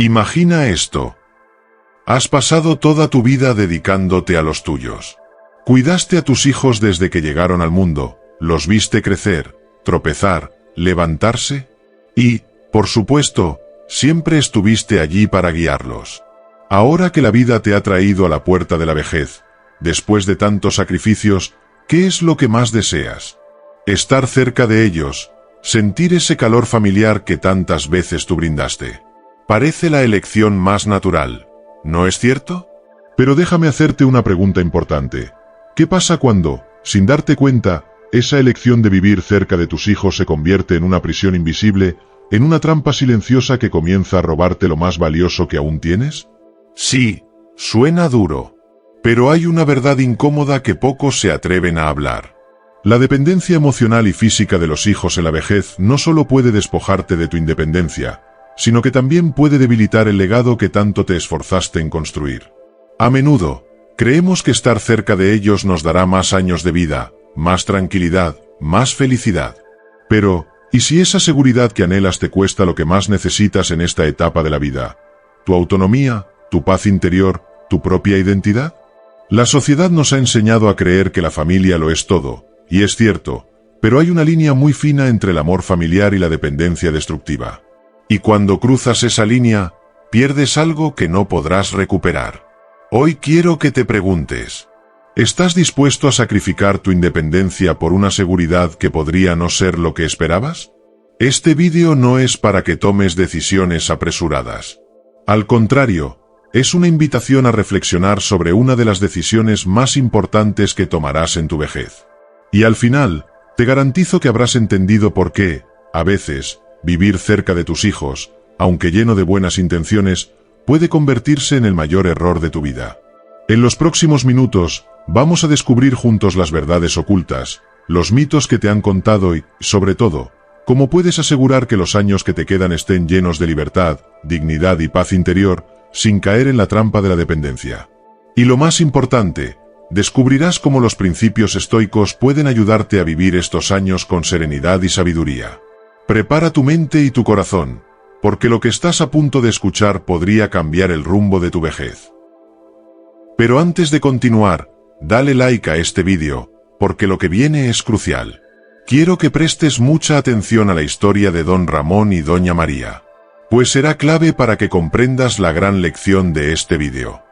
Imagina esto. Has pasado toda tu vida dedicándote a los tuyos. Cuidaste a tus hijos desde que llegaron al mundo, los viste crecer, tropezar, levantarse y, por supuesto, siempre estuviste allí para guiarlos. Ahora que la vida te ha traído a la puerta de la vejez, después de tantos sacrificios, ¿qué es lo que más deseas? Estar cerca de ellos, sentir ese calor familiar que tantas veces tú brindaste. Parece la elección más natural, ¿no es cierto? Pero déjame hacerte una pregunta importante. ¿Qué pasa cuando, sin darte cuenta, esa elección de vivir cerca de tus hijos se convierte en una prisión invisible, en una trampa silenciosa que comienza a robarte lo más valioso que aún tienes? Sí, suena duro. Pero hay una verdad incómoda que pocos se atreven a hablar. La dependencia emocional y física de los hijos en la vejez no solo puede despojarte de tu independencia, sino que también puede debilitar el legado que tanto te esforzaste en construir. A menudo, creemos que estar cerca de ellos nos dará más años de vida, más tranquilidad, más felicidad. Pero, ¿y si esa seguridad que anhelas te cuesta lo que más necesitas en esta etapa de la vida? ¿Tu autonomía, tu paz interior, tu propia identidad? La sociedad nos ha enseñado a creer que la familia lo es todo, y es cierto, pero hay una línea muy fina entre el amor familiar y la dependencia destructiva. Y cuando cruzas esa línea, pierdes algo que no podrás recuperar. Hoy quiero que te preguntes, ¿estás dispuesto a sacrificar tu independencia por una seguridad que podría no ser lo que esperabas? Este vídeo no es para que tomes decisiones apresuradas. Al contrario, es una invitación a reflexionar sobre una de las decisiones más importantes que tomarás en tu vejez. Y al final, te garantizo que habrás entendido por qué, a veces, vivir cerca de tus hijos, aunque lleno de buenas intenciones, puede convertirse en el mayor error de tu vida. En los próximos minutos, vamos a descubrir juntos las verdades ocultas, los mitos que te han contado y, sobre todo, cómo puedes asegurar que los años que te quedan estén llenos de libertad, dignidad y paz interior, sin caer en la trampa de la dependencia. Y lo más importante, descubrirás cómo los principios estoicos pueden ayudarte a vivir estos años con serenidad y sabiduría. Prepara tu mente y tu corazón, porque lo que estás a punto de escuchar podría cambiar el rumbo de tu vejez. Pero antes de continuar, dale like a este vídeo, porque lo que viene es crucial. Quiero que prestes mucha atención a la historia de Don Ramón y Doña María, pues será clave para que comprendas la gran lección de este vídeo.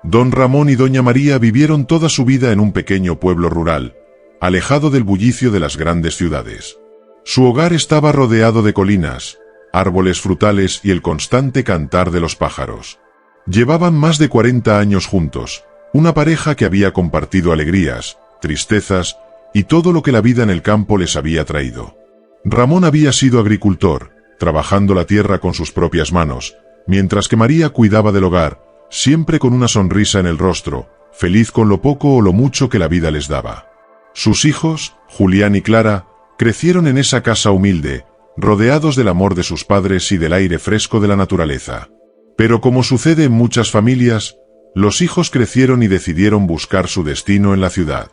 Don Ramón y Doña María vivieron toda su vida en un pequeño pueblo rural, alejado del bullicio de las grandes ciudades. Su hogar estaba rodeado de colinas, árboles frutales y el constante cantar de los pájaros. Llevaban más de 40 años juntos, una pareja que había compartido alegrías, tristezas y todo lo que la vida en el campo les había traído. Ramón había sido agricultor, trabajando la tierra con sus propias manos, mientras que María cuidaba del hogar, siempre con una sonrisa en el rostro, feliz con lo poco o lo mucho que la vida les daba. Sus hijos, Julián y Clara, crecieron en esa casa humilde, rodeados del amor de sus padres y del aire fresco de la naturaleza. Pero como sucede en muchas familias, los hijos crecieron y decidieron buscar su destino en la ciudad.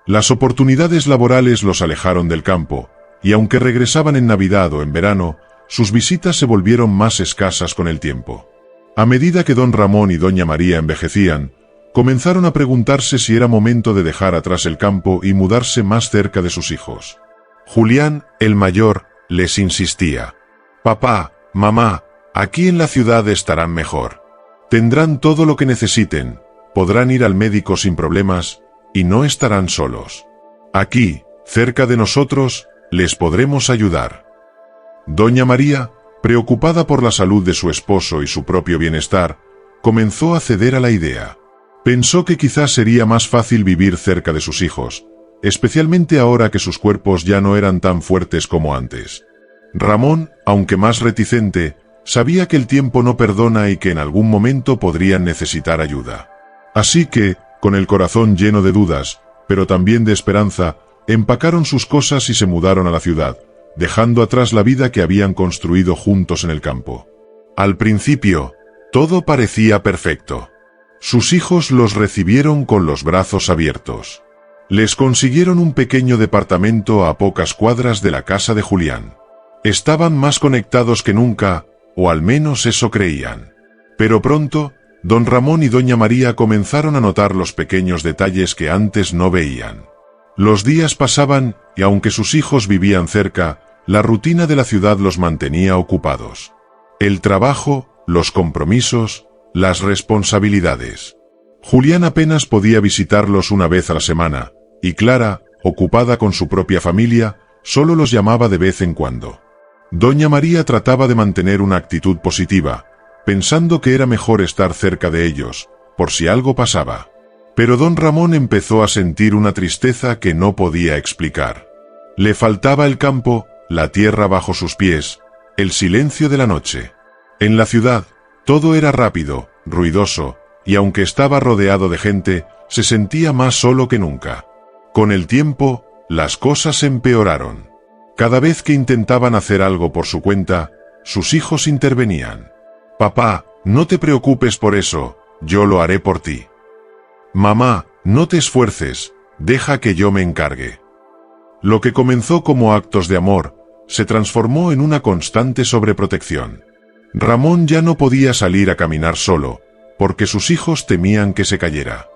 Las oportunidades laborales los alejaron del campo, y aunque regresaban en Navidad o en verano, sus visitas se volvieron más escasas con el tiempo. A medida que Don Ramón y Doña María envejecían, comenzaron a preguntarse si era momento de dejar atrás el campo y mudarse más cerca de sus hijos. Julián, el mayor, les insistía: «Papá, mamá, aquí en la ciudad estarán mejor. Tendrán todo lo que necesiten, podrán ir al médico sin problemas, y no estarán solos. Aquí, cerca de nosotros, les podremos ayudar». Doña María, preocupada por la salud de su esposo y su propio bienestar, comenzó a ceder a la idea. Pensó que quizás sería más fácil vivir cerca de sus hijos, especialmente ahora que sus cuerpos ya no eran tan fuertes como antes. Ramón, aunque más reticente, sabía que el tiempo no perdona y que en algún momento podrían necesitar ayuda. Así que, con el corazón lleno de dudas, pero también de esperanza, empacaron sus cosas y se mudaron a la ciudad, dejando atrás la vida que habían construido juntos en el campo. Al principio, todo parecía perfecto. Sus hijos los recibieron con los brazos abiertos. Les consiguieron un pequeño departamento a pocas cuadras de la casa de Julián. Estaban más conectados que nunca, o al menos eso creían. Pero pronto, don Ramón y doña María comenzaron a notar los pequeños detalles que antes no veían. Los días pasaban, y aunque sus hijos vivían cerca, la rutina de la ciudad los mantenía ocupados. El trabajo, los compromisos, las responsabilidades. Julián apenas podía visitarlos una vez a la semana, y Clara, ocupada con su propia familia, solo los llamaba de vez en cuando. Doña María trataba de mantener una actitud positiva, pensando que era mejor estar cerca de ellos, por si algo pasaba. Pero don Ramón empezó a sentir una tristeza que no podía explicar. Le faltaba el campo, la tierra bajo sus pies, el silencio de la noche. En la ciudad, todo era rápido, ruidoso, y aunque estaba rodeado de gente, se sentía más solo que nunca. Con el tiempo, las cosas empeoraron. Cada vez que intentaban hacer algo por su cuenta, sus hijos intervenían. «Papá, no te preocupes por eso, yo lo haré por ti». «Mamá, no te esfuerces, deja que yo me encargue». Lo que comenzó como actos de amor, se transformó en una constante sobreprotección. Ramón ya no podía salir a caminar solo, porque sus hijos temían que se cayera.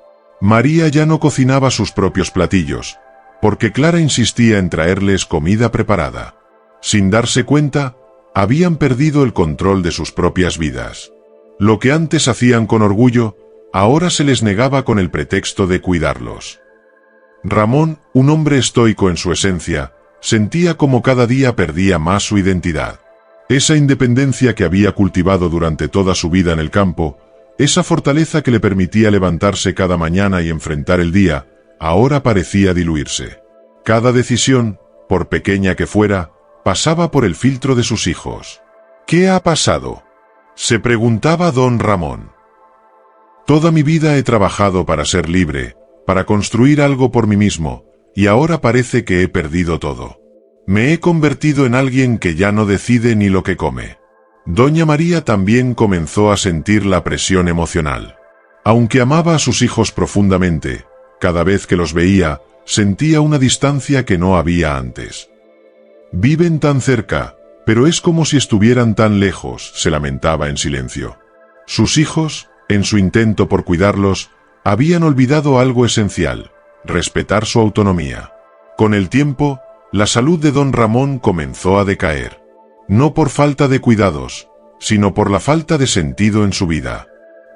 María ya no cocinaba sus propios platillos, porque Clara insistía en traerles comida preparada. Sin darse cuenta, habían perdido el control de sus propias vidas. Lo que antes hacían con orgullo, ahora se les negaba con el pretexto de cuidarlos. Ramón, un hombre estoico en su esencia, sentía como cada día perdía más su identidad. Esa independencia que había cultivado durante toda su vida en el campo, esa fortaleza que le permitía levantarse cada mañana y enfrentar el día, ahora parecía diluirse. Cada decisión, por pequeña que fuera, pasaba por el filtro de sus hijos. «¿Qué ha pasado?», se preguntaba don Ramón. «Toda mi vida he trabajado para ser libre, para construir algo por mí mismo, y ahora parece que he perdido todo. Me he convertido en alguien que ya no decide ni lo que come». Doña María también comenzó a sentir la presión emocional. Aunque amaba a sus hijos profundamente, cada vez que los veía, sentía una distancia que no había antes. «Viven tan cerca, pero es como si estuvieran tan lejos», se lamentaba en silencio. Sus hijos, en su intento por cuidarlos, habían olvidado algo esencial: respetar su autonomía. Con el tiempo, la salud de don Ramón comenzó a decaer. No por falta de cuidados, sino por la falta de sentido en su vida.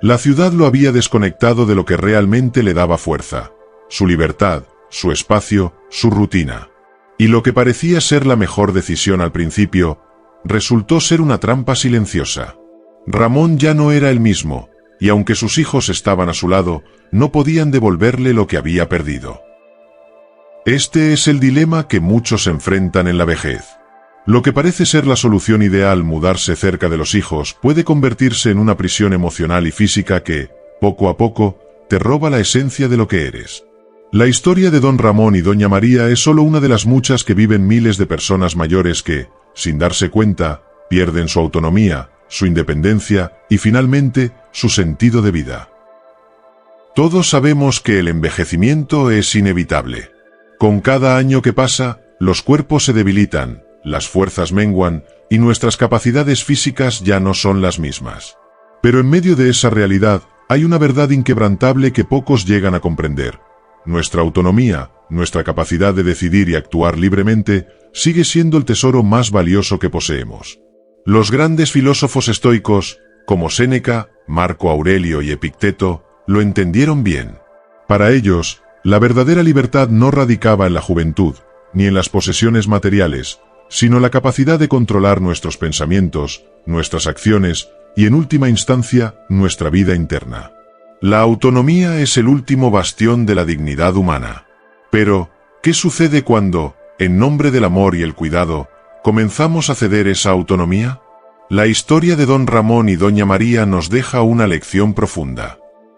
La ciudad lo había desconectado de lo que realmente le daba fuerza: su libertad, su espacio, su rutina. Y lo que parecía ser la mejor decisión al principio, resultó ser una trampa silenciosa. Ramón ya no era el mismo, y aunque sus hijos estaban a su lado, no podían devolverle lo que había perdido. Este es el dilema que muchos enfrentan en la vejez. Lo que parece ser la solución ideal, mudarse cerca de los hijos, puede convertirse en una prisión emocional y física que, poco a poco, te roba la esencia de lo que eres. La historia de don Ramón y doña María es solo una de las muchas que viven miles de personas mayores que, sin darse cuenta, pierden su autonomía, su independencia y finalmente, su sentido de vida. Todos sabemos que el envejecimiento es inevitable. Con cada año que pasa, los cuerpos se debilitan, las fuerzas menguan, y nuestras capacidades físicas ya no son las mismas. Pero en medio de esa realidad, hay una verdad inquebrantable que pocos llegan a comprender. Nuestra autonomía, nuestra capacidad de decidir y actuar libremente, sigue siendo el tesoro más valioso que poseemos. Los grandes filósofos estoicos, como Séneca, Marco Aurelio y Epicteto, lo entendieron bien. Para ellos, la verdadera libertad no radicaba en la juventud, ni en las posesiones materiales, sino la capacidad de controlar nuestros pensamientos, nuestras acciones y, en última instancia, nuestra vida interna. La autonomía es el último bastión de la dignidad humana. Pero, ¿qué sucede cuando, en nombre del amor y el cuidado, comenzamos a ceder esa autonomía? La historia de don Ramón y doña María nos deja una lección profunda.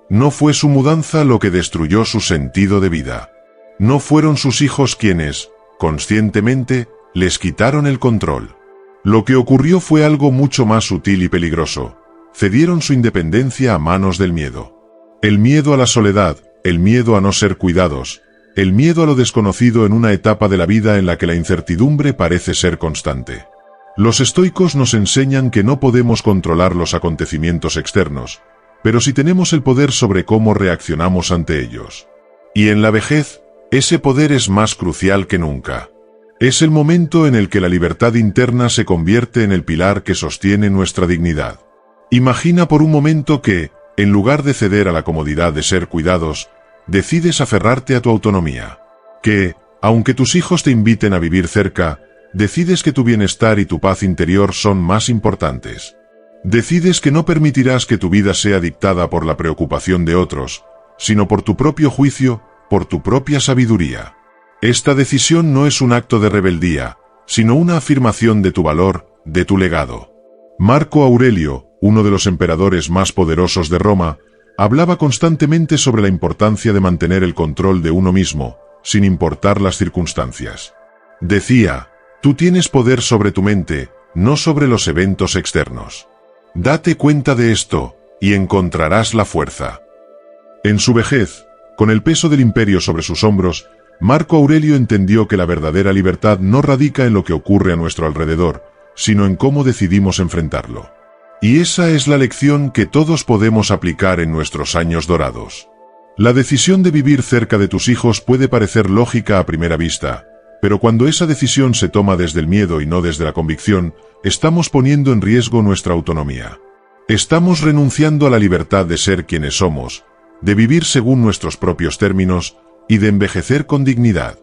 No fue su mudanza lo que destruyó su sentido de vida. No fueron sus hijos quienes, conscientemente, les quitaron el control. Lo que ocurrió fue algo mucho más sutil y peligroso. Cedieron su independencia a manos del miedo. El miedo a la soledad, el miedo a no ser cuidados, el miedo a lo desconocido en una etapa de la vida en la que la incertidumbre parece ser constante. Los estoicos nos enseñan que no podemos controlar los acontecimientos externos, pero sí tenemos el poder sobre cómo reaccionamos ante ellos. Y en la vejez, ese poder es más crucial que nunca. Es el momento en el que la libertad interna se convierte en el pilar que sostiene nuestra dignidad. Imagina por un momento que, en lugar de ceder a la comodidad de ser cuidados, decides aferrarte a tu autonomía. Que, aunque tus hijos te inviten a vivir cerca, decides que tu bienestar y tu paz interior son más importantes. Decides que no permitirás que tu vida sea dictada por la preocupación de otros, sino por tu propio juicio, por tu propia sabiduría. Esta decisión no es un acto de rebeldía, sino una afirmación de tu valor, de tu legado. Marco Aurelio, uno de los emperadores más poderosos de Roma, hablaba constantemente sobre la importancia de mantener el control de uno mismo, sin importar las circunstancias. Decía, tú tienes poder sobre tu mente, no sobre los eventos externos. Date cuenta de esto, y encontrarás la fuerza. En su vejez, con el peso del imperio sobre sus hombros, Marco Aurelio entendió que la verdadera libertad no radica en lo que ocurre a nuestro alrededor, sino en cómo decidimos enfrentarlo. Y esa es la lección que todos podemos aplicar en nuestros años dorados. La decisión de vivir cerca de tus hijos puede parecer lógica a primera vista, pero cuando esa decisión se toma desde el miedo y no desde la convicción, estamos poniendo en riesgo nuestra autonomía. Estamos renunciando a la libertad de ser quienes somos, de vivir según nuestros propios términos, y de envejecer con dignidad.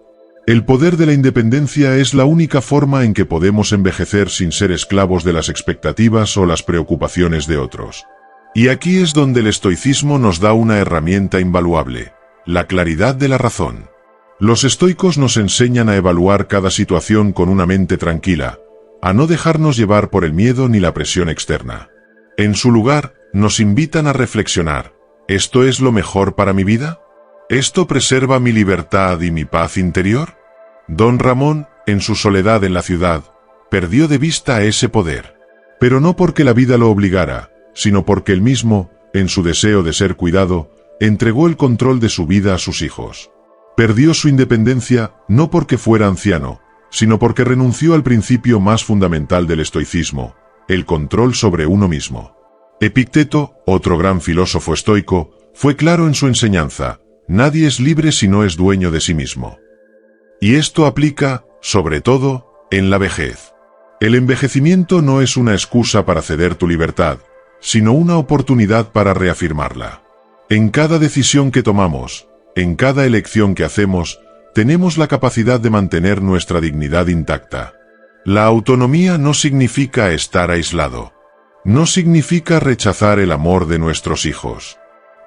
El poder de la independencia es la única forma en que podemos envejecer sin ser esclavos de las expectativas o las preocupaciones de otros. Y aquí es donde el estoicismo nos da una herramienta invaluable, la claridad de la razón. Los estoicos nos enseñan a evaluar cada situación con una mente tranquila, a no dejarnos llevar por el miedo ni la presión externa. En su lugar, nos invitan a reflexionar, ¿esto es lo mejor para mi vida? ¿Esto preserva mi libertad y mi paz interior? Don Ramón, en su soledad en la ciudad, perdió de vista ese poder. Pero no porque la vida lo obligara, sino porque él mismo, en su deseo de ser cuidado, entregó el control de su vida a sus hijos. Perdió su independencia no porque fuera anciano, sino porque renunció al principio más fundamental del estoicismo, el control sobre uno mismo. Epicteto, otro gran filósofo estoico, fue claro en su enseñanza: nadie es libre si no es dueño de sí mismo. Y esto aplica, sobre todo, en la vejez. El envejecimiento no es una excusa para ceder tu libertad, sino una oportunidad para reafirmarla. En cada decisión que tomamos, en cada elección que hacemos, tenemos la capacidad de mantener nuestra dignidad intacta. La autonomía no significa estar aislado. No significa rechazar el amor de nuestros hijos.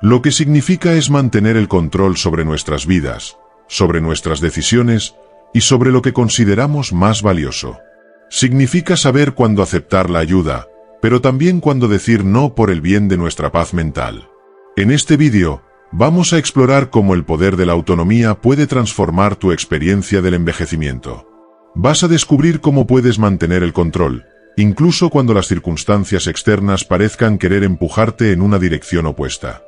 Lo que significa es mantener el control sobre nuestras vidas, sobre nuestras decisiones y sobre lo que consideramos más valioso. Significa saber cuándo aceptar la ayuda, pero también cuándo decir no por el bien de nuestra paz mental. En este vídeo, vamos a explorar cómo el poder de la autonomía puede transformar tu experiencia del envejecimiento. Vas a descubrir cómo puedes mantener el control, incluso cuando las circunstancias externas parezcan querer empujarte en una dirección opuesta.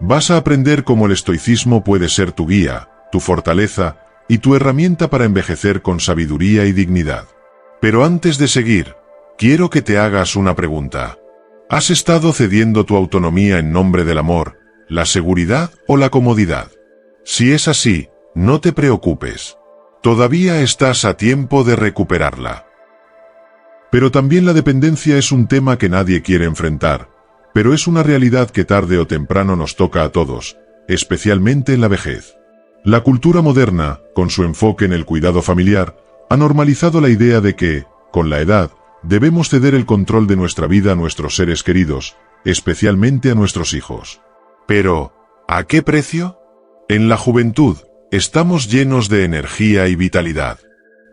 Vas a aprender cómo el estoicismo puede ser tu guía, tu fortaleza y tu herramienta para envejecer con sabiduría y dignidad. Pero antes de seguir, quiero que te hagas una pregunta. ¿Has estado cediendo tu autonomía en nombre del amor, la seguridad o la comodidad? Si es así, no te preocupes. Todavía estás a tiempo de recuperarla. Pero también la dependencia es un tema que nadie quiere enfrentar, pero es una realidad que tarde o temprano nos toca a todos, especialmente en la vejez. La cultura moderna, con su enfoque en el cuidado familiar, ha normalizado la idea de que, con la edad, debemos ceder el control de nuestra vida a nuestros seres queridos, especialmente a nuestros hijos. Pero, ¿a qué precio? En la juventud, estamos llenos de energía y vitalidad.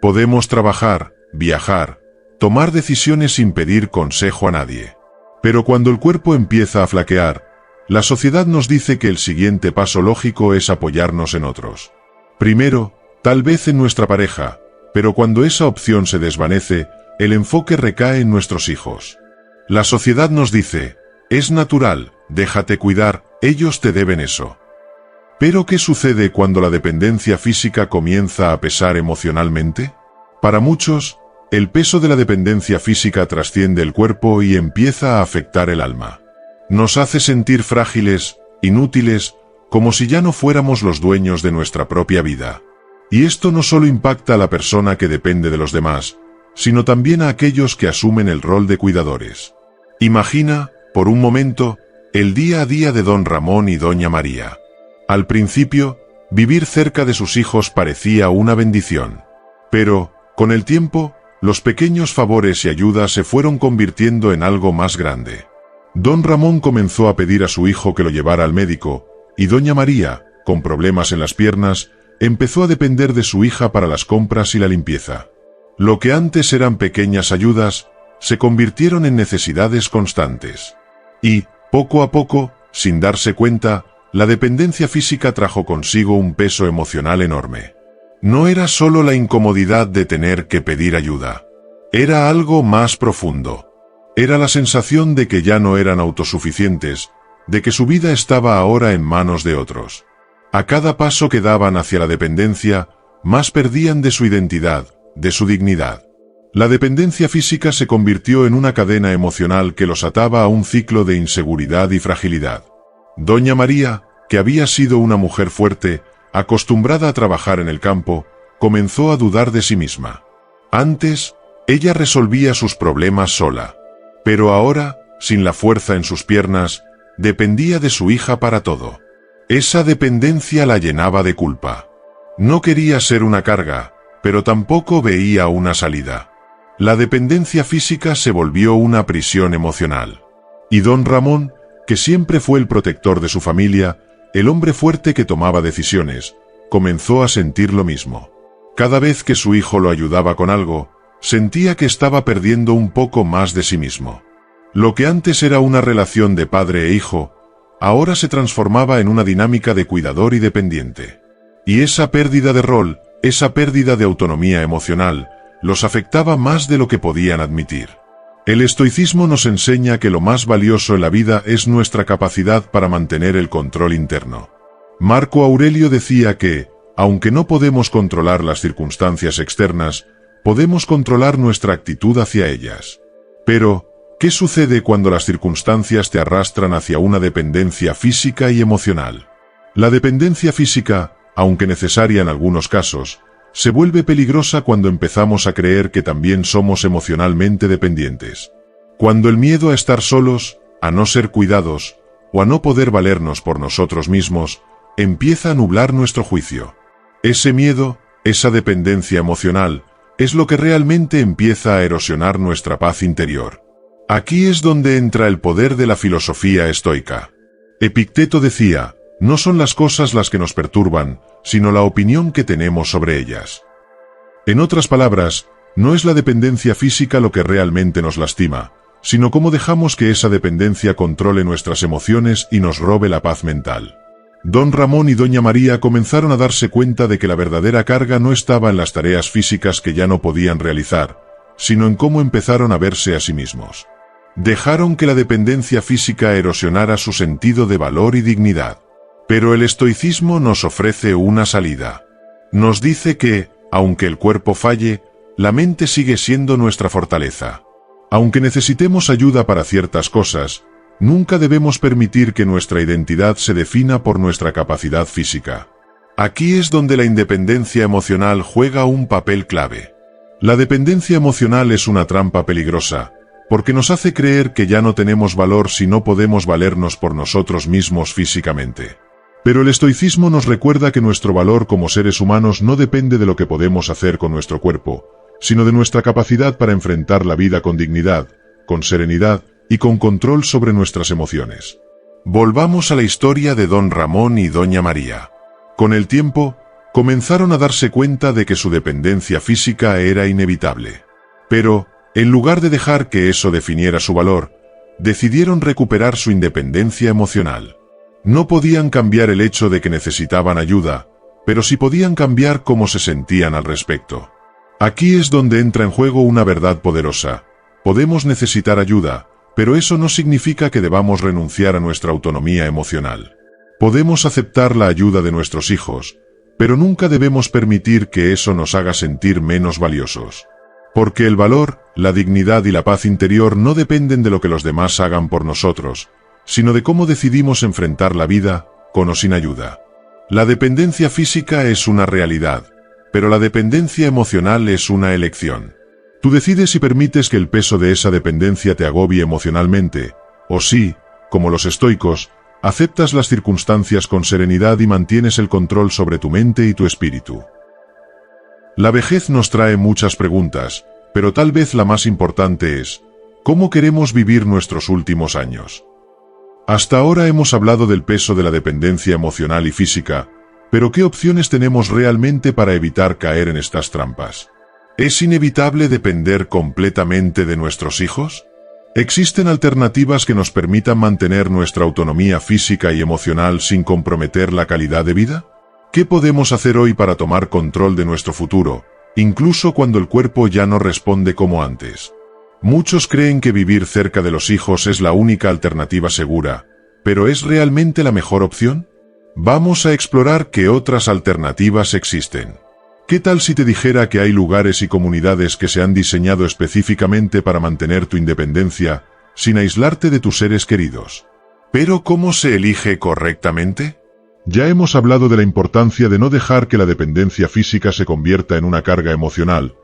Podemos trabajar, viajar, tomar decisiones sin pedir consejo a nadie. Pero cuando el cuerpo empieza a flaquear, la sociedad nos dice que el siguiente paso lógico es apoyarnos en otros. Primero, tal vez en nuestra pareja, pero cuando esa opción se desvanece, el enfoque recae en nuestros hijos. La sociedad nos dice, es natural, déjate cuidar, ellos te deben eso. Pero ¿qué sucede cuando la dependencia física comienza a pesar emocionalmente? Para muchos, El peso de la dependencia física trasciende el cuerpo y empieza a afectar el alma. Nos hace sentir frágiles, inútiles, como si ya no fuéramos los dueños de nuestra propia vida. Y esto no solo impacta a la persona que depende de los demás, sino también a aquellos que asumen el rol de cuidadores. Imagina, por un momento, el día a día de don Ramón y doña María. Al principio, vivir cerca de sus hijos parecía una bendición. Pero, con el tiempo, los pequeños favores y ayudas se fueron convirtiendo en algo más grande. Don Ramón comenzó a pedir a su hijo que lo llevara al médico, y doña María, con problemas en las piernas, empezó a depender de su hija para las compras y la limpieza. Lo que antes eran pequeñas ayudas, se convirtieron en necesidades constantes. Y, poco a poco, sin darse cuenta, la dependencia física trajo consigo un peso emocional enorme. No era solo la incomodidad de tener que pedir ayuda. Era algo más profundo. Era la sensación de que ya no eran autosuficientes, de que su vida estaba ahora en manos de otros. A cada paso que daban hacia la dependencia, más perdían de su identidad, de su dignidad. La dependencia física se convirtió en una cadena emocional que los ataba a un ciclo de inseguridad y fragilidad. Doña María, que había sido una mujer fuerte, acostumbrada a trabajar en el campo, comenzó a dudar de sí misma. Antes, ella resolvía sus problemas sola. Pero ahora, sin la fuerza en sus piernas, dependía de su hija para todo. Esa dependencia la llenaba de culpa. No quería ser una carga, pero tampoco veía una salida. La dependencia física se volvió una prisión emocional. Y don Ramón, que siempre fue el protector de su familia, el hombre fuerte que tomaba decisiones, comenzó a sentir lo mismo. Cada vez que su hijo lo ayudaba con algo, sentía que estaba perdiendo un poco más de sí mismo. Lo que antes era una relación de padre e hijo, ahora se transformaba en una dinámica de cuidador y dependiente. Y esa pérdida de rol, esa pérdida de autonomía emocional, los afectaba más de lo que podían admitir. El estoicismo nos enseña que lo más valioso en la vida es nuestra capacidad para mantener el control interno. Marco Aurelio decía que, aunque no podemos controlar las circunstancias externas, podemos controlar nuestra actitud hacia ellas. Pero, ¿qué sucede cuando las circunstancias te arrastran hacia una dependencia física y emocional? La dependencia física, aunque necesaria en algunos casos, se vuelve peligrosa cuando empezamos a creer que también somos emocionalmente dependientes. Cuando el miedo a estar solos, a no ser cuidados, o a no poder valernos por nosotros mismos, empieza a nublar nuestro juicio. Ese miedo, esa dependencia emocional, es lo que realmente empieza a erosionar nuestra paz interior. Aquí es donde entra el poder de la filosofía estoica. Epicteto decía, no son las cosas las que nos perturban, sino la opinión que tenemos sobre ellas. En otras palabras, no es la dependencia física lo que realmente nos lastima, sino cómo dejamos que esa dependencia controle nuestras emociones y nos robe la paz mental. Don Ramón y doña María comenzaron a darse cuenta de que la verdadera carga no estaba en las tareas físicas que ya no podían realizar, sino en cómo empezaron a verse a sí mismos. Dejaron que la dependencia física erosionara su sentido de valor y dignidad. Pero el estoicismo nos ofrece una salida. Nos dice que, aunque el cuerpo falle, la mente sigue siendo nuestra fortaleza. Aunque necesitemos ayuda para ciertas cosas, nunca debemos permitir que nuestra identidad se defina por nuestra capacidad física. Aquí es donde la independencia emocional juega un papel clave. La dependencia emocional es una trampa peligrosa, porque nos hace creer que ya no tenemos valor si no podemos valernos por nosotros mismos físicamente. Pero el estoicismo nos recuerda que nuestro valor como seres humanos no depende de lo que podemos hacer con nuestro cuerpo, sino de nuestra capacidad para enfrentar la vida con dignidad, con serenidad y con control sobre nuestras emociones. Volvamos a la historia de don Ramón y doña María. Con el tiempo, comenzaron a darse cuenta de que su dependencia física era inevitable. Pero, en lugar de dejar que eso definiera su valor, decidieron recuperar su independencia emocional. No podían cambiar el hecho de que necesitaban ayuda, pero sí podían cambiar cómo se sentían al respecto. Aquí es donde entra en juego una verdad poderosa. Podemos necesitar ayuda, pero eso no significa que debamos renunciar a nuestra autonomía emocional. Podemos aceptar la ayuda de nuestros hijos, pero nunca debemos permitir que eso nos haga sentir menos valiosos. Porque el valor, la dignidad y la paz interior no dependen de lo que los demás hagan por nosotros, sino de cómo decidimos enfrentar la vida, con o sin ayuda. La dependencia física es una realidad, pero la dependencia emocional es una elección. Tú decides si permites que el peso de esa dependencia te agobie emocionalmente, o si, como los estoicos, aceptas las circunstancias con serenidad y mantienes el control sobre tu mente y tu espíritu. La vejez nos trae muchas preguntas, pero tal vez la más importante es, ¿cómo queremos vivir nuestros últimos años? Hasta ahora hemos hablado del peso de la dependencia emocional y física, pero ¿qué opciones tenemos realmente para evitar caer en estas trampas? ¿Es inevitable depender completamente de nuestros hijos? ¿Existen alternativas que nos permitan mantener nuestra autonomía física y emocional sin comprometer la calidad de vida? ¿Qué podemos hacer hoy para tomar control de nuestro futuro, incluso cuando el cuerpo ya no responde como antes? Muchos creen que vivir cerca de los hijos es la única alternativa segura, ¿pero es realmente la mejor opción? Vamos a explorar qué otras alternativas existen. ¿Qué tal si te dijera que hay lugares y comunidades que se han diseñado específicamente para mantener tu independencia, sin aislarte de tus seres queridos? ¿Pero cómo se elige correctamente? Ya hemos hablado de la importancia de no dejar que la dependencia física se convierta en una carga emocional,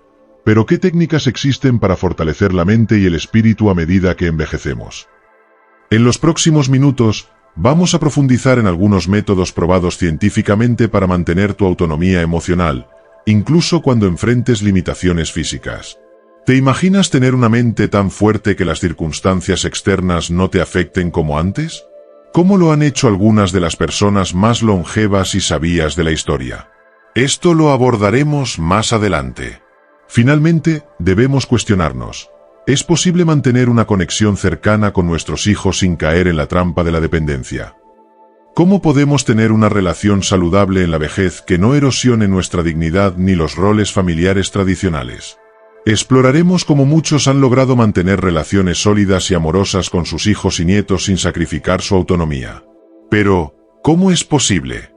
pero ¿qué técnicas existen para fortalecer la mente y el espíritu a medida que envejecemos? En los próximos minutos, vamos a profundizar en algunos métodos probados científicamente para mantener tu autonomía emocional, incluso cuando enfrentes limitaciones físicas. ¿Te imaginas tener una mente tan fuerte que las circunstancias externas no te afecten como antes? ¿Cómo lo han hecho algunas de las personas más longevas y sabias de la historia? Esto lo abordaremos más adelante. Finalmente, debemos cuestionarnos. ¿Es posible mantener una conexión cercana con nuestros hijos sin caer en la trampa de la dependencia? ¿Cómo podemos tener una relación saludable en la vejez que no erosione nuestra dignidad ni los roles familiares tradicionales? Exploraremos cómo muchos han logrado mantener relaciones sólidas y amorosas con sus hijos y nietos sin sacrificar su autonomía. Pero, ¿cómo es posible?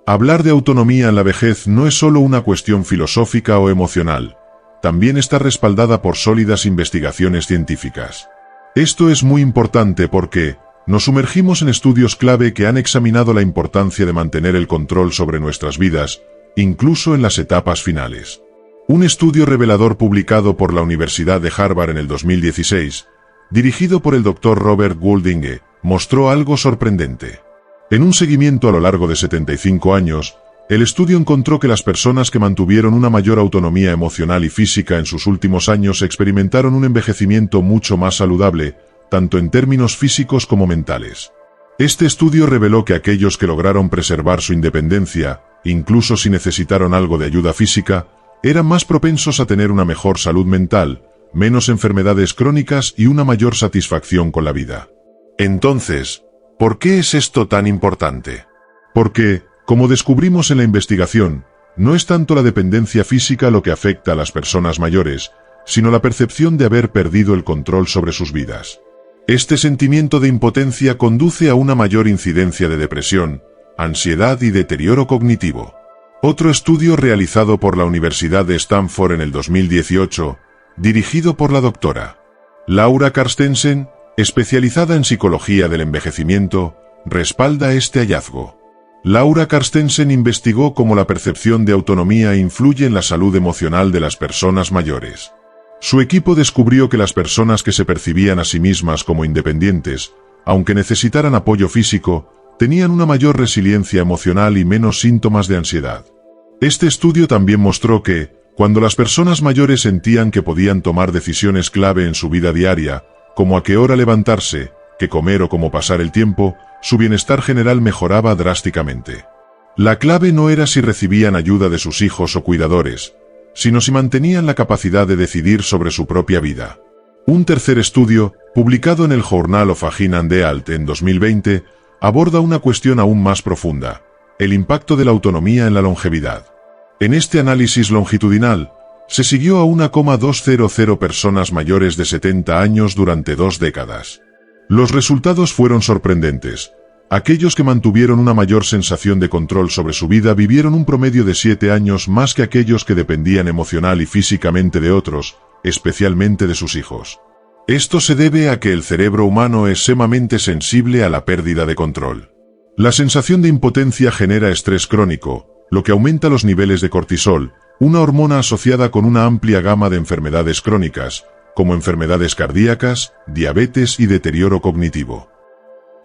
Hablar de autonomía en la vejez no es solo una cuestión filosófica o emocional, también está respaldada por sólidas investigaciones científicas. Esto es muy importante porque nos sumergimos en estudios clave que han examinado la importancia de mantener el control sobre nuestras vidas, incluso en las etapas finales. Un estudio revelador publicado por la Universidad de Harvard en el 2016, dirigido por el Dr. Robert Goldinge, mostró algo sorprendente. En un seguimiento a lo largo de 75 años, el estudio encontró que las personas que mantuvieron una mayor autonomía emocional y física en sus últimos años experimentaron un envejecimiento mucho más saludable, tanto en términos físicos como mentales. Este estudio reveló que aquellos que lograron preservar su independencia, incluso si necesitaron algo de ayuda física, eran más propensos a tener una mejor salud mental, menos enfermedades crónicas y una mayor satisfacción con la vida. Entonces, ¿por qué es esto tan importante? Porque, como descubrimos en la investigación, no es tanto la dependencia física lo que afecta a las personas mayores, sino la percepción de haber perdido el control sobre sus vidas. Este sentimiento de impotencia conduce a una mayor incidencia de depresión, ansiedad y deterioro cognitivo. Otro estudio realizado por la Universidad de Stanford en el 2018, dirigido por la doctora Laura Carstensen, especializada en psicología del envejecimiento, respalda este hallazgo. Laura Carstensen investigó cómo la percepción de autonomía influye en la salud emocional de las personas mayores. Su equipo descubrió que las personas que se percibían a sí mismas como independientes, aunque necesitaran apoyo físico, tenían una mayor resiliencia emocional y menos síntomas de ansiedad. Este estudio también mostró que, cuando las personas mayores sentían que podían tomar decisiones clave en su vida diaria, como a qué hora levantarse, qué comer o cómo pasar el tiempo, su bienestar general mejoraba drásticamente. La clave no era si recibían ayuda de sus hijos o cuidadores, sino si mantenían la capacidad de decidir sobre su propia vida. Un tercer estudio, publicado en el Journal of Aging and Health en 2020, aborda una cuestión aún más profunda: el impacto de la autonomía en la longevidad. En este análisis longitudinal, se siguió a 1,200 personas mayores de 70 años durante 2 décadas. Los resultados fueron sorprendentes. Aquellos que mantuvieron una mayor sensación de control sobre su vida vivieron un promedio de 7 años más que aquellos que dependían emocional y físicamente de otros, especialmente de sus hijos. Esto se debe a que el cerebro humano es sumamente sensible a la pérdida de control. La sensación de impotencia genera estrés crónico, lo que aumenta los niveles de cortisol, una hormona asociada con una amplia gama de enfermedades crónicas, como enfermedades cardíacas, diabetes y deterioro cognitivo.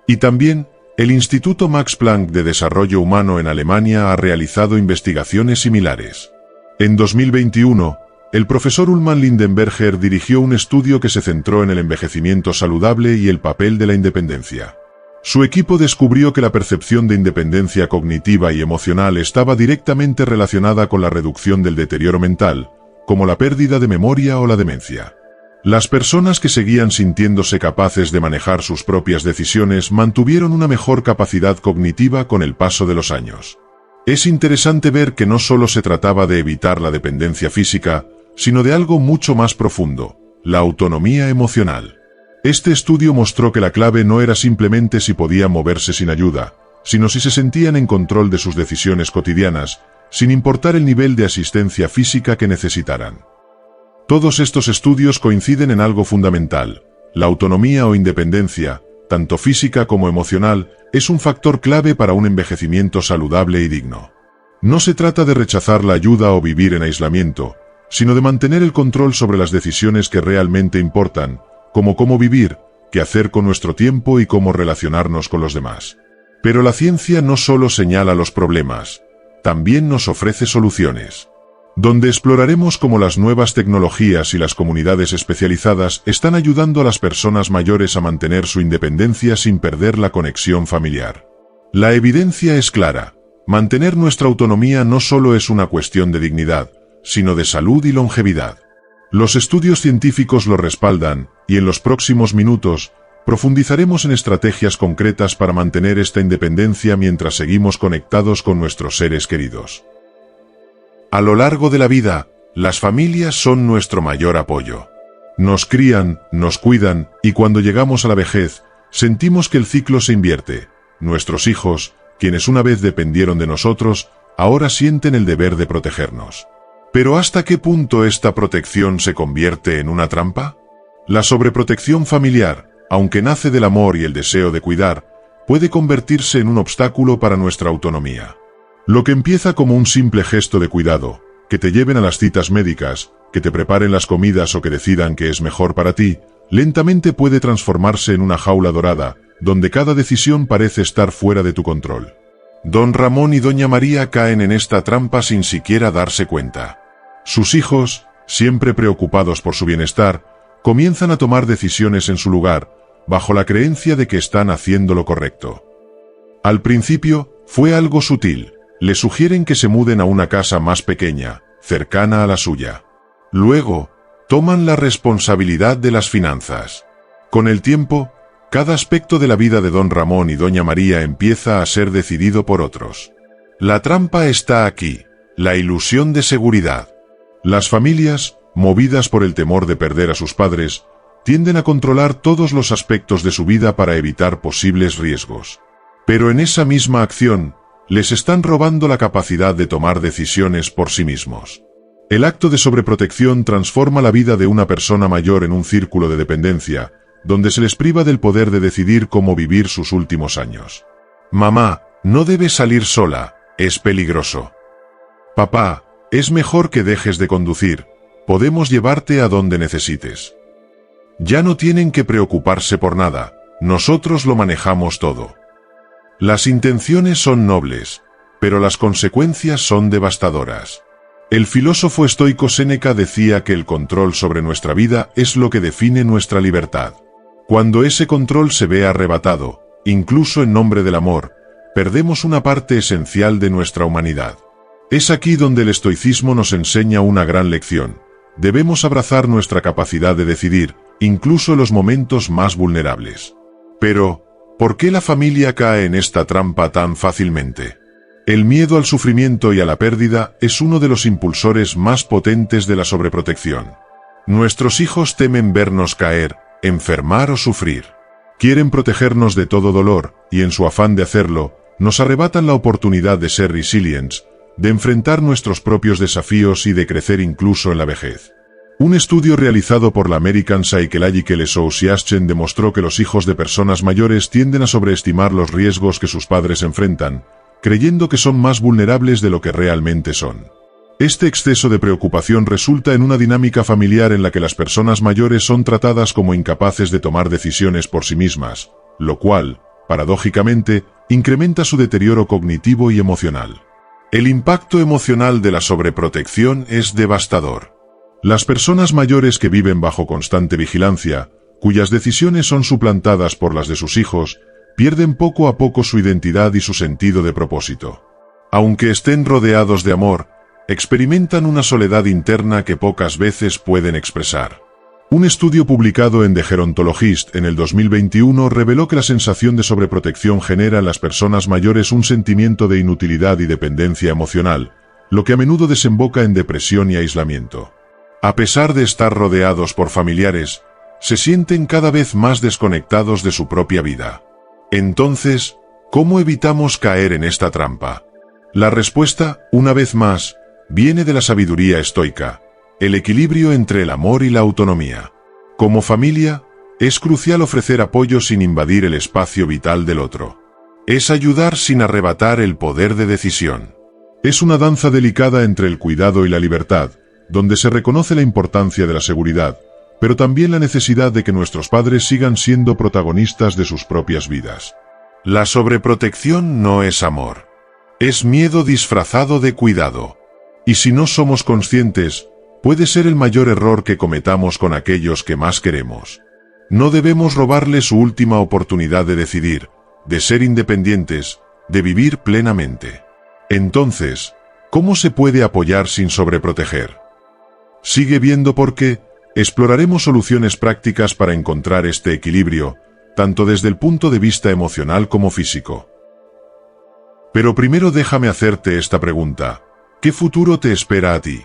Y también, el Instituto Max Planck de Desarrollo Humano en Alemania ha realizado investigaciones similares. En 2021, el profesor Ullmann Lindenberger dirigió un estudio que se centró en el envejecimiento saludable y el papel de la independencia. Su equipo descubrió que la percepción de independencia cognitiva y emocional estaba directamente relacionada con la reducción del deterioro mental, como la pérdida de memoria o la demencia. Las personas que seguían sintiéndose capaces de manejar sus propias decisiones mantuvieron una mejor capacidad cognitiva con el paso de los años. Es interesante ver que no solo se trataba de evitar la dependencia física, sino de algo mucho más profundo, la autonomía emocional. Este estudio mostró que la clave no era simplemente si podían moverse sin ayuda, sino si se sentían en control de sus decisiones cotidianas, sin importar el nivel de asistencia física que necesitaran. Todos estos estudios coinciden en algo fundamental: la autonomía o independencia, tanto física como emocional, es un factor clave para un envejecimiento saludable y digno. No se trata de rechazar la ayuda o vivir en aislamiento, sino de mantener el control sobre las decisiones que realmente importan, como cómo vivir, qué hacer con nuestro tiempo y cómo relacionarnos con los demás. Pero la ciencia no solo señala los problemas, también nos ofrece soluciones, donde exploraremos cómo las nuevas tecnologías y las comunidades especializadas están ayudando a las personas mayores a mantener su independencia sin perder la conexión familiar. La evidencia es clara: mantener nuestra autonomía no solo es una cuestión de dignidad, sino de salud y longevidad. Los estudios científicos lo respaldan, y en los próximos minutos, profundizaremos en estrategias concretas para mantener esta independencia mientras seguimos conectados con nuestros seres queridos. A lo largo de la vida, las familias son nuestro mayor apoyo. Nos crían, nos cuidan, y cuando llegamos a la vejez, sentimos que el ciclo se invierte. Nuestros hijos, quienes una vez dependieron de nosotros, ahora sienten el deber de protegernos. ¿Pero hasta qué punto esta protección se convierte en una trampa? La sobreprotección familiar, aunque nace del amor y el deseo de cuidar, puede convertirse en un obstáculo para nuestra autonomía. Lo que empieza como un simple gesto de cuidado, que te lleven a las citas médicas, que te preparen las comidas o que decidan que es mejor para ti, lentamente puede transformarse en una jaula dorada, donde cada decisión parece estar fuera de tu control. Don Ramón y Doña María caen en esta trampa sin siquiera darse cuenta. Sus hijos, siempre preocupados por su bienestar, comienzan a tomar decisiones en su lugar, bajo la creencia de que están haciendo lo correcto. Al principio, fue algo sutil. Le sugieren que se muden a una casa más pequeña, cercana a la suya. Luego, toman la responsabilidad de las finanzas. Con el tiempo, cada aspecto de la vida de Don Ramón y Doña María empieza a ser decidido por otros. La trampa está aquí: la ilusión de seguridad. Las familias, movidas por el temor de perder a sus padres, tienden a controlar todos los aspectos de su vida para evitar posibles riesgos. Pero en esa misma acción, les están robando la capacidad de tomar decisiones por sí mismos. El acto de sobreprotección transforma la vida de una persona mayor en un círculo de dependencia, donde se les priva del poder de decidir cómo vivir sus últimos años. Mamá, no debes salir sola, es peligroso. Papá, es mejor que dejes de conducir, podemos llevarte a donde necesites. Ya no tienen que preocuparse por nada, nosotros lo manejamos todo. Las intenciones son nobles, pero las consecuencias son devastadoras. El filósofo estoico Séneca decía que el control sobre nuestra vida es lo que define nuestra libertad. Cuando ese control se ve arrebatado, incluso en nombre del amor, perdemos una parte esencial de nuestra humanidad. Es aquí donde el estoicismo nos enseña una gran lección. Debemos abrazar nuestra capacidad de decidir, incluso en los momentos más vulnerables. Pero, ¿por qué la familia cae en esta trampa tan fácilmente? El miedo al sufrimiento y a la pérdida es uno de los impulsores más potentes de la sobreprotección. Nuestros hijos temen vernos caer, enfermar o sufrir. Quieren protegernos de todo dolor, y en su afán de hacerlo, nos arrebatan la oportunidad de ser resilientes, de enfrentar nuestros propios desafíos y de crecer incluso en la vejez. Un estudio realizado por la American Psychological Association demostró que los hijos de personas mayores tienden a sobreestimar los riesgos que sus padres enfrentan, creyendo que son más vulnerables de lo que realmente son. Este exceso de preocupación resulta en una dinámica familiar en la que las personas mayores son tratadas como incapaces de tomar decisiones por sí mismas, lo cual, paradójicamente, incrementa su deterioro cognitivo y emocional. El impacto emocional de la sobreprotección es devastador. Las personas mayores que viven bajo constante vigilancia, cuyas decisiones son suplantadas por las de sus hijos, pierden poco a poco su identidad y su sentido de propósito. Aunque estén rodeados de amor, experimentan una soledad interna que pocas veces pueden expresar. Un estudio publicado en The Gerontologist en el 2021 reveló que la sensación de sobreprotección genera en las personas mayores un sentimiento de inutilidad y dependencia emocional, lo que a menudo desemboca en depresión y aislamiento. A pesar de estar rodeados por familiares, se sienten cada vez más desconectados de su propia vida. Entonces, ¿cómo evitamos caer en esta trampa? La respuesta, una vez más, viene de la sabiduría estoica, el equilibrio entre el amor y la autonomía. Como familia, es crucial ofrecer apoyo sin invadir el espacio vital del otro. Es ayudar sin arrebatar el poder de decisión. Es una danza delicada entre el cuidado y la libertad, donde se reconoce la importancia de la seguridad, pero también la necesidad de que nuestros padres sigan siendo protagonistas de sus propias vidas. La sobreprotección no es amor. Es miedo disfrazado de cuidado. Y si no somos conscientes, puede ser el mayor error que cometamos con aquellos que más queremos. No debemos robarles su última oportunidad de decidir, de ser independientes, de vivir plenamente. Entonces, ¿cómo se puede apoyar sin sobreproteger? Sigue viendo porque exploraremos soluciones prácticas para encontrar este equilibrio, tanto desde el punto de vista emocional como físico. Pero primero déjame hacerte esta pregunta. ¿Qué futuro te espera a ti?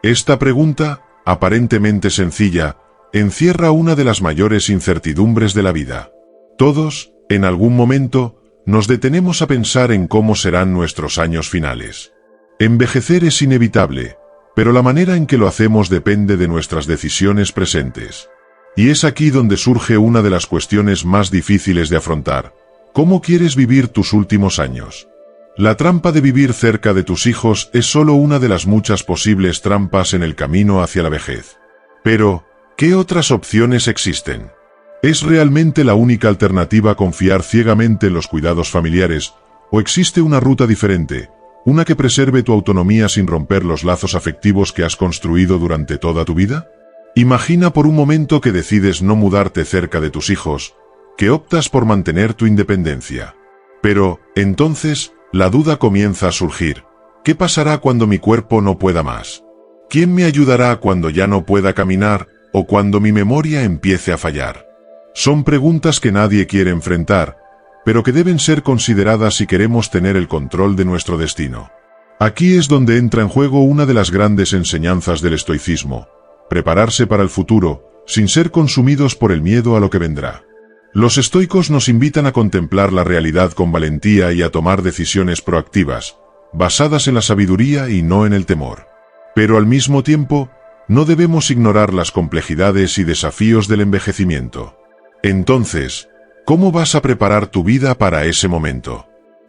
Esta pregunta, aparentemente sencilla, encierra una de las mayores incertidumbres de la vida. Todos, en algún momento, nos detenemos a pensar en cómo serán nuestros años finales. Envejecer es inevitable, pero la manera en que lo hacemos depende de nuestras decisiones presentes. Y es aquí donde surge una de las cuestiones más difíciles de afrontar. ¿Cómo quieres vivir tus últimos años? La trampa de vivir cerca de tus hijos es solo una de las muchas posibles trampas en el camino hacia la vejez. Pero, ¿qué otras opciones existen? ¿Es realmente la única alternativa confiar ciegamente en los cuidados familiares, o existe una ruta diferente, una que preserve tu autonomía sin romper los lazos afectivos que has construido durante toda tu vida? Imagina por un momento que decides no mudarte cerca de tus hijos, que optas por mantener tu independencia. Pero, entonces, la duda comienza a surgir. ¿Qué pasará cuando mi cuerpo no pueda más? ¿Quién me ayudará cuando ya no pueda caminar, o cuando mi memoria empiece a fallar? Son preguntas que nadie quiere enfrentar, pero que deben ser consideradas si queremos tener el control de nuestro destino. Aquí es donde entra en juego una de las grandes enseñanzas del estoicismo: prepararse para el futuro, sin ser consumidos por el miedo a lo que vendrá. Los estoicos nos invitan a contemplar la realidad con valentía y a tomar decisiones proactivas, basadas en la sabiduría y no en el temor. Pero al mismo tiempo, no debemos ignorar las complejidades y desafíos del envejecimiento. Entonces, ¿cómo vas a preparar tu vida para ese momento?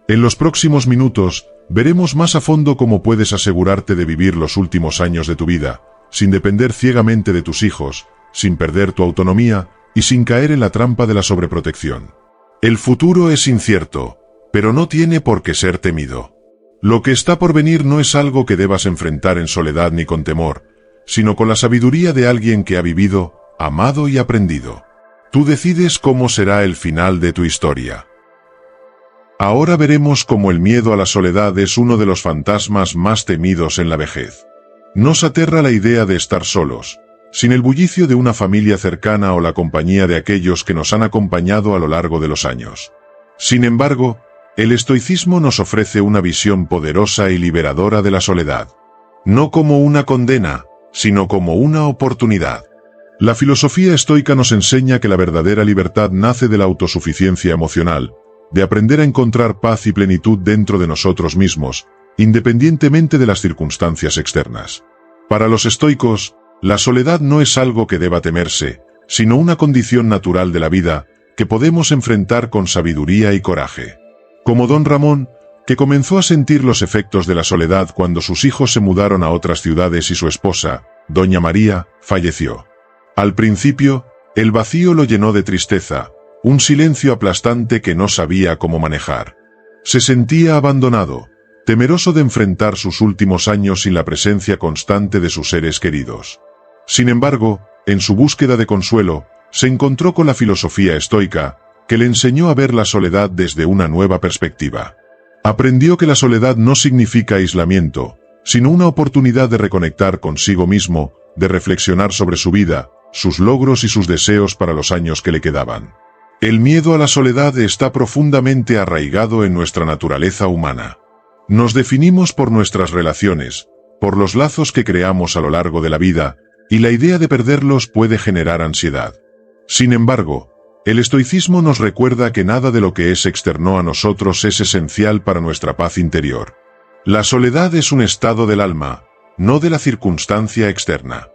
En los próximos minutos, veremos más a fondo cómo puedes asegurarte de vivir los últimos años de tu vida, sin depender ciegamente de tus hijos, sin perder tu autonomía, y sin caer en la trampa de la sobreprotección. El futuro es incierto, pero no tiene por qué ser temido. Lo que está por venir no es algo que debas enfrentar en soledad ni con temor, sino con la sabiduría de alguien que ha vivido, amado y aprendido. Tú decides cómo será el final de tu historia. Ahora veremos cómo el miedo a la soledad es uno de los fantasmas más temidos en la vejez. Nos aterra la idea de estar solos, sin el bullicio de una familia cercana o la compañía de aquellos que nos han acompañado a lo largo de los años. Sin embargo, el estoicismo nos ofrece una visión poderosa y liberadora de la soledad. No como una condena, sino como una oportunidad. La filosofía estoica nos enseña que la verdadera libertad nace de la autosuficiencia emocional, de aprender a encontrar paz y plenitud dentro de nosotros mismos, independientemente de las circunstancias externas. Para los estoicos, la soledad no es algo que deba temerse, sino una condición natural de la vida, que podemos enfrentar con sabiduría y coraje. Como don Ramón, que comenzó a sentir los efectos de la soledad cuando sus hijos se mudaron a otras ciudades y su esposa, doña María, falleció. Al principio, el vacío lo llenó de tristeza, un silencio aplastante que no sabía cómo manejar. Se sentía abandonado, temeroso de enfrentar sus últimos años sin la presencia constante de sus seres queridos. Sin embargo, en su búsqueda de consuelo, se encontró con la filosofía estoica, que le enseñó a ver la soledad desde una nueva perspectiva. Aprendió que la soledad no significa aislamiento, sino una oportunidad de reconectar consigo mismo, de reflexionar sobre su vida, sus logros y sus deseos para los años que le quedaban. El miedo a la soledad está profundamente arraigado en nuestra naturaleza humana. Nos definimos por nuestras relaciones, por los lazos que creamos a lo largo de la vida, y la idea de perderlos puede generar ansiedad. Sin embargo, el estoicismo nos recuerda que nada de lo que es externo a nosotros es esencial para nuestra paz interior. La soledad es un estado del alma, no de la circunstancia externa.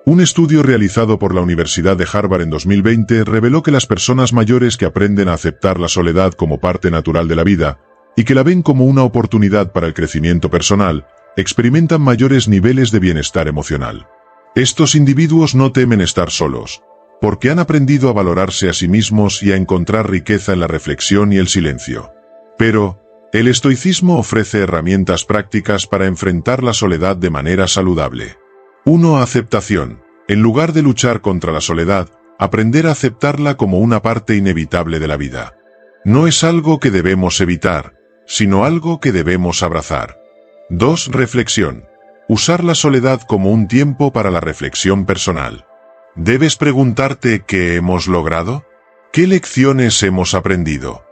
Un estudio realizado por la Universidad de Harvard en 2020 reveló que las personas mayores que aprenden a aceptar la soledad como parte natural de la vida, y que la ven como una oportunidad para el crecimiento personal, experimentan mayores niveles de bienestar emocional. Estos individuos no temen estar solos, porque han aprendido a valorarse a sí mismos y a encontrar riqueza en la reflexión y el silencio. Pero, el estoicismo ofrece herramientas prácticas para enfrentar la soledad de manera saludable. 1. Aceptación. En lugar de luchar contra la soledad, aprender a aceptarla como una parte inevitable de la vida. No es algo que debemos evitar, sino algo que debemos abrazar. 2. Reflexión. Usar la soledad como un tiempo para la reflexión personal. Debes preguntarte ¿qué hemos logrado? ¿Qué lecciones hemos aprendido?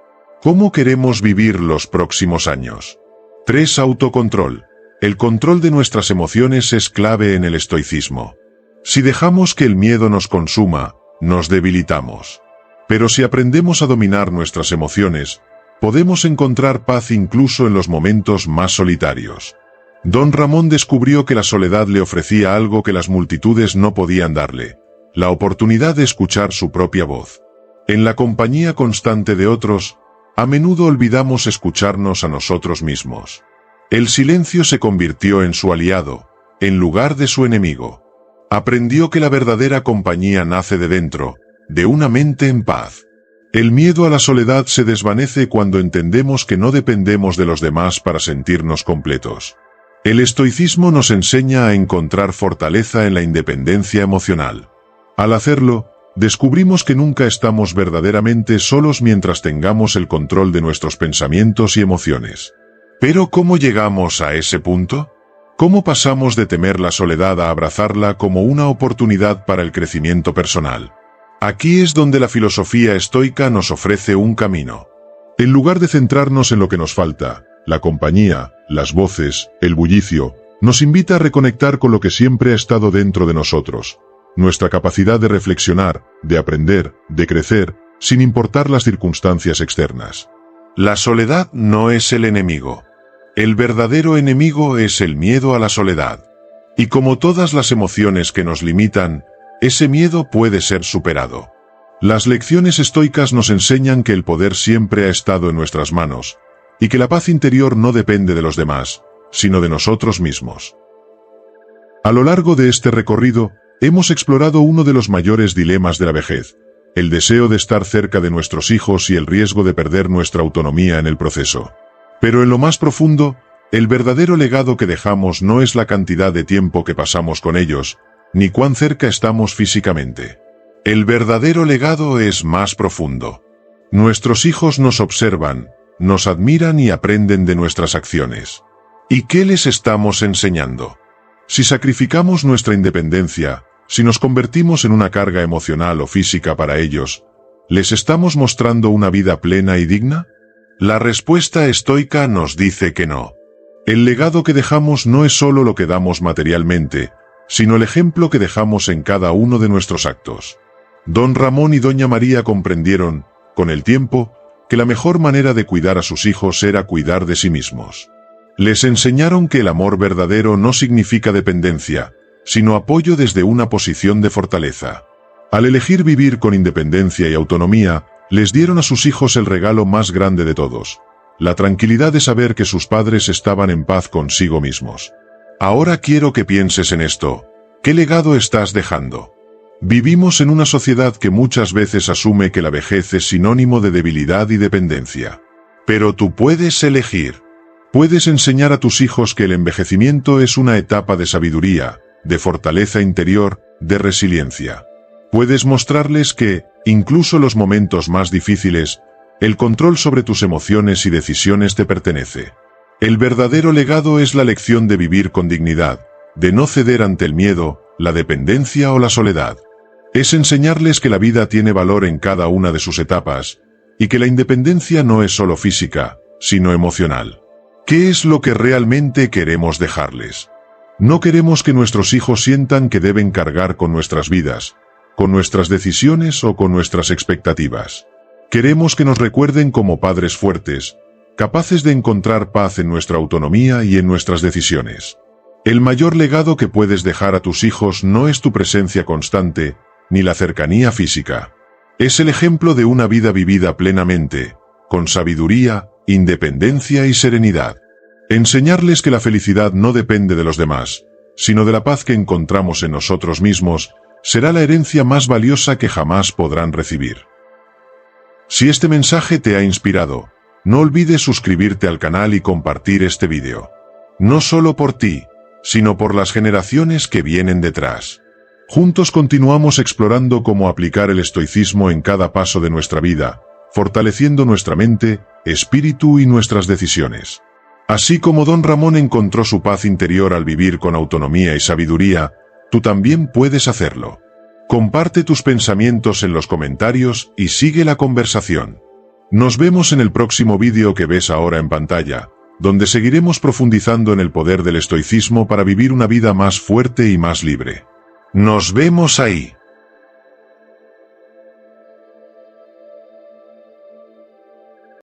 ¿Cómo queremos vivir los próximos años? 3. Autocontrol. El control de nuestras emociones es clave en el estoicismo. Si dejamos que el miedo nos consuma, nos debilitamos. Pero si aprendemos a dominar nuestras emociones, podemos encontrar paz incluso en los momentos más solitarios. Don Ramón descubrió que la soledad le ofrecía algo que las multitudes no podían darle: la oportunidad de escuchar su propia voz. En la compañía constante de otros, a menudo olvidamos escucharnos a nosotros mismos. El silencio se convirtió en su aliado, en lugar de su enemigo. Aprendió que la verdadera compañía nace de dentro, de una mente en paz. El miedo a la soledad se desvanece cuando entendemos que no dependemos de los demás para sentirnos completos. El estoicismo nos enseña a encontrar fortaleza en la independencia emocional. Al hacerlo, descubrimos que nunca estamos verdaderamente solos mientras tengamos el control de nuestros pensamientos y emociones. Pero ¿cómo llegamos a ese punto? ¿Cómo pasamos de temer la soledad a abrazarla como una oportunidad para el crecimiento personal? Aquí es donde la filosofía estoica nos ofrece un camino. En lugar de centrarnos en lo que nos falta, la compañía, las voces, el bullicio, nos invita a reconectar con lo que siempre ha estado dentro de nosotros: nuestra capacidad de reflexionar, de aprender, de crecer, sin importar las circunstancias externas. La soledad no es el enemigo. El verdadero enemigo es el miedo a la soledad. Y como todas las emociones que nos limitan, ese miedo puede ser superado. Las lecciones estoicas nos enseñan que el poder siempre ha estado en nuestras manos, y que la paz interior no depende de los demás, sino de nosotros mismos. A lo largo de este recorrido, hemos explorado uno de los mayores dilemas de la vejez: el deseo de estar cerca de nuestros hijos y el riesgo de perder nuestra autonomía en el proceso. Pero en lo más profundo, el verdadero legado que dejamos no es la cantidad de tiempo que pasamos con ellos, ni cuán cerca estamos físicamente. El verdadero legado es más profundo. Nuestros hijos nos observan, nos admiran y aprenden de nuestras acciones. ¿Y qué les estamos enseñando? Si sacrificamos nuestra independencia, si nos convertimos en una carga emocional o física para ellos, ¿les estamos mostrando una vida plena y digna? La respuesta estoica nos dice que no. El legado que dejamos no es solo lo que damos materialmente, sino el ejemplo que dejamos en cada uno de nuestros actos. Don Ramón y Doña María comprendieron, con el tiempo, que la mejor manera de cuidar a sus hijos era cuidar de sí mismos. Les enseñaron que el amor verdadero no significa dependencia, sino apoyo desde una posición de fortaleza. Al elegir vivir con independencia y autonomía, les dieron a sus hijos el regalo más grande de todos: la tranquilidad de saber que sus padres estaban en paz consigo mismos. Ahora quiero que pienses en esto. ¿Qué legado estás dejando? Vivimos en una sociedad que muchas veces asume que la vejez es sinónimo de debilidad y dependencia. Pero tú puedes elegir. Puedes enseñar a tus hijos que el envejecimiento es una etapa de sabiduría, de fortaleza interior, de resiliencia. Puedes mostrarles que, incluso en los momentos más difíciles, el control sobre tus emociones y decisiones te pertenece. El verdadero legado es la lección de vivir con dignidad, de no ceder ante el miedo, la dependencia o la soledad. Es enseñarles que la vida tiene valor en cada una de sus etapas, y que la independencia no es solo física, sino emocional. ¿Qué es lo que realmente queremos dejarles? No queremos que nuestros hijos sientan que deben cargar con nuestras vidas, con nuestras decisiones o con nuestras expectativas. Queremos que nos recuerden como padres fuertes, capaces de encontrar paz en nuestra autonomía y en nuestras decisiones. El mayor legado que puedes dejar a tus hijos no es tu presencia constante, ni la cercanía física. Es el ejemplo de una vida vivida plenamente, con sabiduría, independencia y serenidad. Enseñarles que la felicidad no depende de los demás, sino de la paz que encontramos en nosotros mismos, será la herencia más valiosa que jamás podrán recibir. Si este mensaje te ha inspirado, no olvides suscribirte al canal y compartir este vídeo. No solo por ti, sino por las generaciones que vienen detrás. Juntos continuamos explorando cómo aplicar el estoicismo en cada paso de nuestra vida, fortaleciendo nuestra mente, espíritu y nuestras decisiones. Así como Don Ramón encontró su paz interior al vivir con autonomía y sabiduría, tú también puedes hacerlo. Comparte tus pensamientos en los comentarios y sigue la conversación. Nos vemos en el próximo vídeo que ves ahora en pantalla, donde seguiremos profundizando en el poder del estoicismo para vivir una vida más fuerte y más libre. ¡Nos vemos ahí!